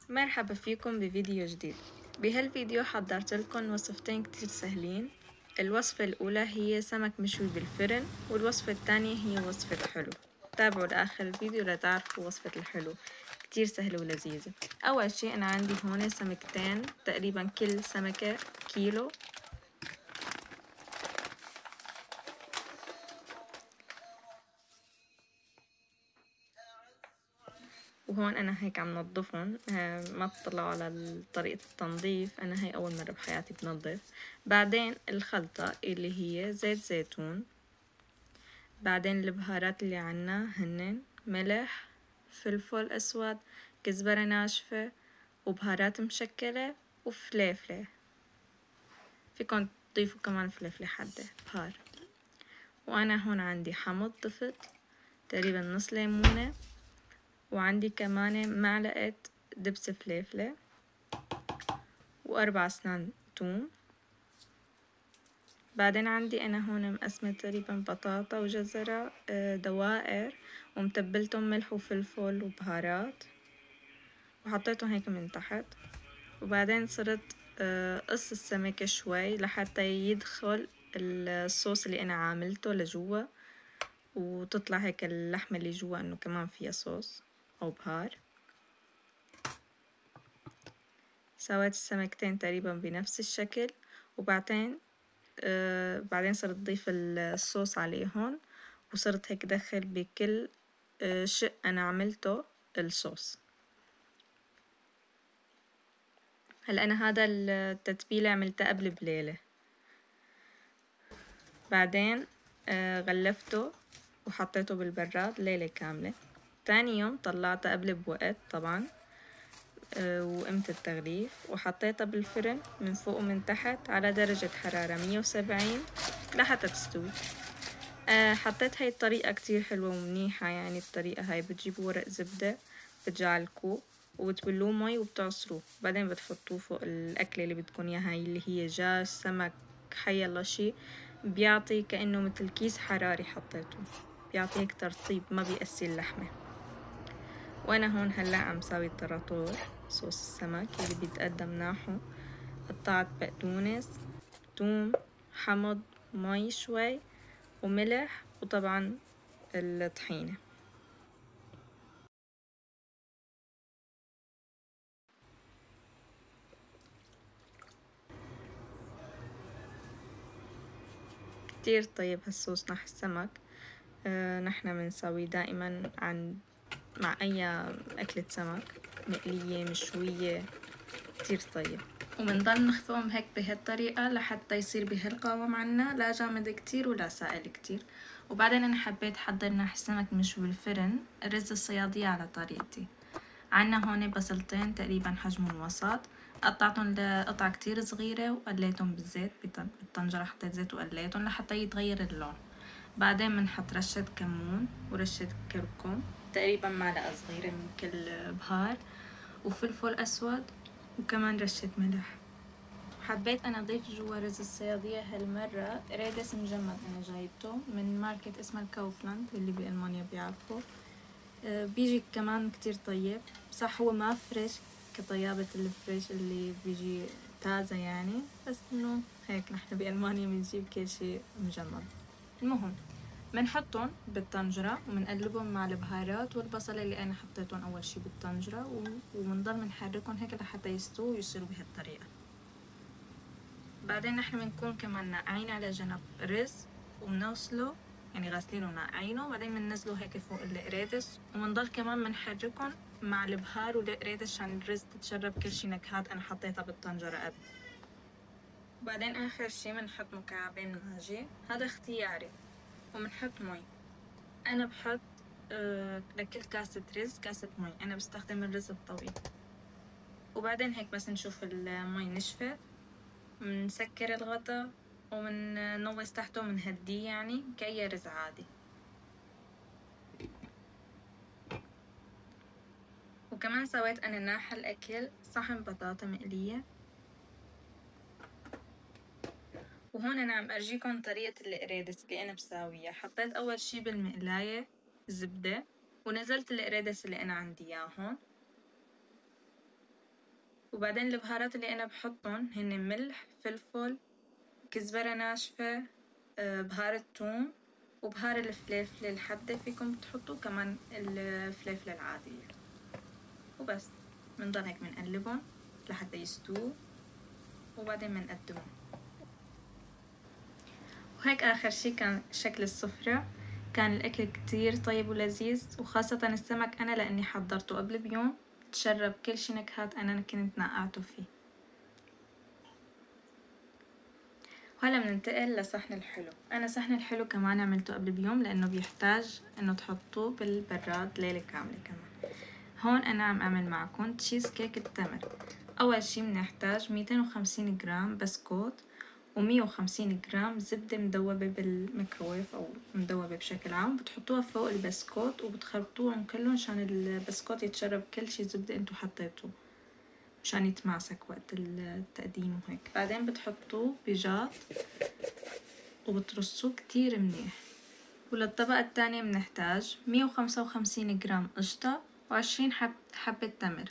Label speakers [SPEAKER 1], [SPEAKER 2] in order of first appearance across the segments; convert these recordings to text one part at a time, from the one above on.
[SPEAKER 1] مرحبا فيكم بفيديو جديد. بهالفيديو حضرت لكم وصفتين كتير سهلين. الوصفة الأولى هي سمك مشوي بالفرن، والوصفة الثانية هي وصفة حلو. تابعوا لآخر الفيديو لتعرفوا وصفة الحلو، كتير سهلة ولذيذة. أول شي أنا عندي هون سمكتين، تقريبا كل سمكة كيلو. وهون أنا هيك عم نظفهم، ما تطلعوا على طريقة التنظيف، أنا هاي أول مرة بحياتي بنظف. بعدين الخلطة اللي هي زيت زيتون، بعدين البهارات اللي عنا هنن ملح، فلفل أسود، كزبرة ناشفة، وبهارات مشكلة، وفليفلة. فيكن تضيفوا كمان فليفلة حادة بهار. وأنا هون عندي حمض ضفت تقريبا نص ليمونة، وعندي كمان معلقة دبس فليفلة، و4 أسنان توم. بعدين عندي أنا هون مقسمة تقريبا بطاطا وجزرة دوائر، ومتبلتهم ملح وفلفل وبهارات، وحطيتهم هيك من تحت. وبعدين صرت قص السمكة شوي لحتى يدخل الصوص اللي أنا عاملته لجوا، وتطلع هيك اللحمة اللي جوا إنه كمان فيها صوص أو بهار. سويت السمكتين تقريبا بنفس الشكل، وبعدين بعدين صرت أضيف الصوص عليهن، وصرت هيك دخل بكل شق أنا عملته الصوص. هلا أنا هذا التتبيلة عملتها قبل بليلة، بعدين غلفته وحطيته بالبراد ليلة كاملة. تاني يوم طلعته قبل بوقت طبعا، وقمت التغليف وحطيتها بالفرن من فوق ومن تحت على درجة حرارة 170 لحتى تستوي. حطيت هاي الطريقة كتير حلوة ومنيحة، يعني الطريقة هاي بتجيبوا ورق زبدة بتجعلكوه وبتبلوه مي وبتعصروه، بعدين بتحطوه فوق الأكلة اللي بدكن إياها، هاي اللي هي دجاج، سمك، حيالله شي، بيعطي كأنه متل كيس حراري حطيته، بيعطي هيك ترطيب ما بيأسي اللحمة. وأنا هون هلا عم ساوي الطراطور، صوص السمك اللي بيتقدم ناحو. قطعت بقدونس، توم، حمض، مي شوي، وملح، وطبعا الطحينة. كتير طيب هالصوص نح السمك. نحنا بنسويه دائما مع أي أكلة سمك، مقلية مشوية، كتير طيب. وبنضل نخفقهم هيك بهالطريقة لحتى يصير بهالقوام عنا، لا جامد كتير ولا سائل كتير. وبعدين أنا حبيت حضر نح السمك مشوي بالفرن، رز الصيادية على طريقتي. عنا هون بصلتين تقريبا حجمهم وسط، قطعتهم لقطع كتير صغيرة وقليتهم بالزيت بالطنجرة، حطيت زيت وقليتهم لحتى يتغير اللون. بعدين بنحط رشة كمون ورشة كركم، تقريبا معلقة صغيرة من كل بهار، وفلفل أسود، وكمان رشة ملح. حبيت أنا أضيف جوا رز الصيادية هالمرة ريدس مجمد، أنا جايبته من ماركت اسمها الكوفلاند اللي بألمانيا بيعرفوا. بيجي كمان كتير طيب، صح هو ما فريش كطيابة الفريش اللي بيجي تازة يعني، بس إنه هيك نحن بألمانيا بنجيب كل شي مجمد. المهم بنحطهم بالطنجرة وبنقلبهم مع البهارات والبصل اللي أنا حطيتهم أول شي بالطنجرة، وبنضل بنحركهم هيك لحتى يستووا ويصيروا بهالطريقة. بعدين نحن بنكون كمان ناقعين على جنب رز وبنغسله، يعني غاسلينه وناقعينه، وبعدين بننزله هيك فوق القريدس، وبنضل كمان بنحركهم مع البهار والقريدس عشان الرز تتشرب كل شي نكهات أنا حطيتها بالطنجرة قبل. وبعدين آخر شي بنحط مكعبين ماجي، هذا اختياري، وبنحط مي. أنا بحط لكل كاسة رز كاسة مي، أنا بستخدم الرز الطويل. وبعدين هيك بس نشوف المي نشفت بنسكر الغطا ومننوز تحته ومنهديه يعني كأي رز عادي. وكمان سويت أنا ناحل الأكل صحن بطاطا مقلية. وهون أنا عم أرجيكم طريقة القريدس اللي أنا بساويها. حطيت أول شي بالمقلاية زبدة، ونزلت القريدس اللي أنا عندي إياهن، وبعدين البهارات اللي أنا بحطهم هن ملح، فلفل، كزبرة ناشفة، بهار الثوم، وبهار الفليفلة الحادة فيكم تحطوا كمان الفليفلة العادية، وبس بنضل هيك بنقلبهم لحتى يستووا وبعدين بنقدمهم. وهيك آخر شي كان شكل السفرة. كان الأكل كتير طيب ولذيذ، وخاصة السمك أنا لأني حضرته قبل بيوم تشرب كل شي نكهات أنا كنت نقعته فيه. وهلا بننتقل لصحن الحلو. أنا صحن الحلو كمان عملته قبل بيوم لأنه بيحتاج إنه تحطوه بالبراد ليلة كاملة كمان. هون أنا عم أعمل معكم تشيز كيك التمر. أول شي بنحتاج 250 جرام بسكوت و150 جرام زبدة مدوبة بالميكروويف أو مدوبة بشكل عام. بتحطوها فوق البسكوت وبتخلطوهم كلهم عشان البسكوت يتشرب كل شي زبدة انتو حطيتوه مشان يتماسك وقت التقديم وهيك. بعدين بتحطوه بجاط وبترصوه كتير منيح. وللطبقة التانية بنحتاج 155 جرام قشطة و20 حبة تمر.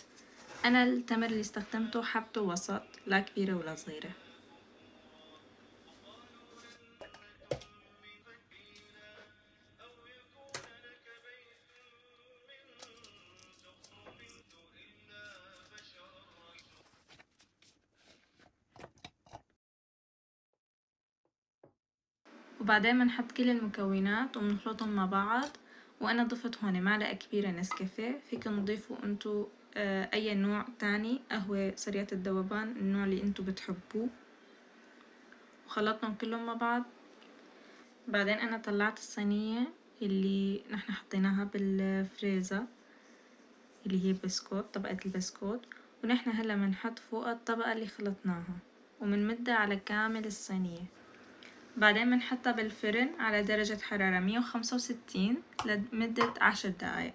[SPEAKER 1] أنا التمر اللي استخدمته حبته وسط، لا كبيرة ولا صغيرة. وبعدين بنحط كل المكونات وبنخلطهم مع بعض. وأنا ضفت هون معلقة كبيرة نسكافيه، فيكن تضيفوا انتو أي نوع تاني قهوة سريعة الذوبان، النوع اللي انتو بتحبوه. وخلطنهم كلهم مع بعض. بعدين أنا طلعت الصينية اللي نحن حطيناها بالفريزر اللي هي بسكوت، طبقة البسكوت، ونحن هلا بنحط فوقها الطبقة اللي خلطناها وبنمدها على كامل الصينية. بعدين بنحطها بالفرن على درجة حرارة 165 لمدة 10 دقايق.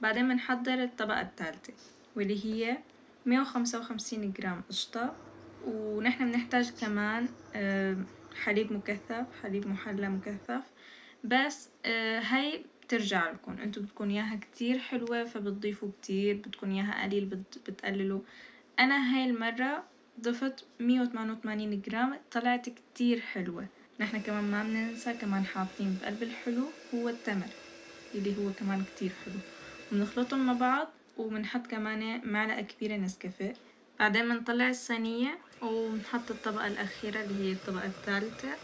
[SPEAKER 1] بعدين بنحضر الطبقة الثالثة واللي هي 155 جرام قشطة، ونحن بنحتاج كمان حليب مكثف، حليب محلى مكثف، بس هاي بترجع لكم انتو بدكم اياها كتير حلوة فبتضيفوا كتير، بدكم اياها قليل بتقللوا. انا هاي المرة ضفت 188 جرام، طلعت كتير حلوة. نحن كمان ما بننسى كمان حاطين بقلب الحلو هو التمر اللي هو كمان كتير حلو. بنخلطهم مع بعض وبنحط كمان معلقة كبيرة نسكافيه. بعدين بنطلع الصينية وبنحط الطبقة الأخيرة اللي هي الطبقة الثالثة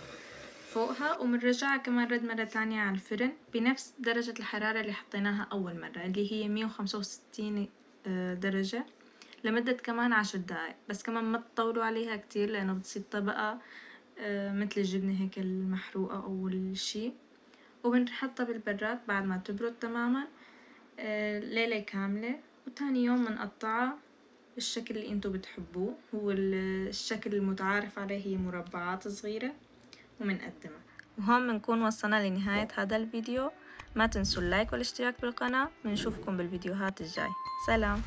[SPEAKER 1] فوقها، وبنرجعها كمان رد مرة تانية على الفرن بنفس درجة الحرارة اللي حطيناها أول مرة اللي هي 165 درجة لمدة كمان 10 دقايق. بس كمان ما تطولوا عليها كتير لأنه بتصير طبقة مثل الجبنة هيك المحروقة أو الشي. وبنحطها بالبراد بعد ما تبرد تماما ليلة كاملة، وتاني يوم بنقطعها بالشكل اللي انتو بتحبوه. هو الشكل المتعارف عليه هي مربعات صغيرة ومنقدمها. وهون بنكون وصلنا لنهاية هذا الفيديو. ما تنسوا اللايك والاشتراك بالقناة. بنشوفكم بالفيديوهات الجاي. سلام.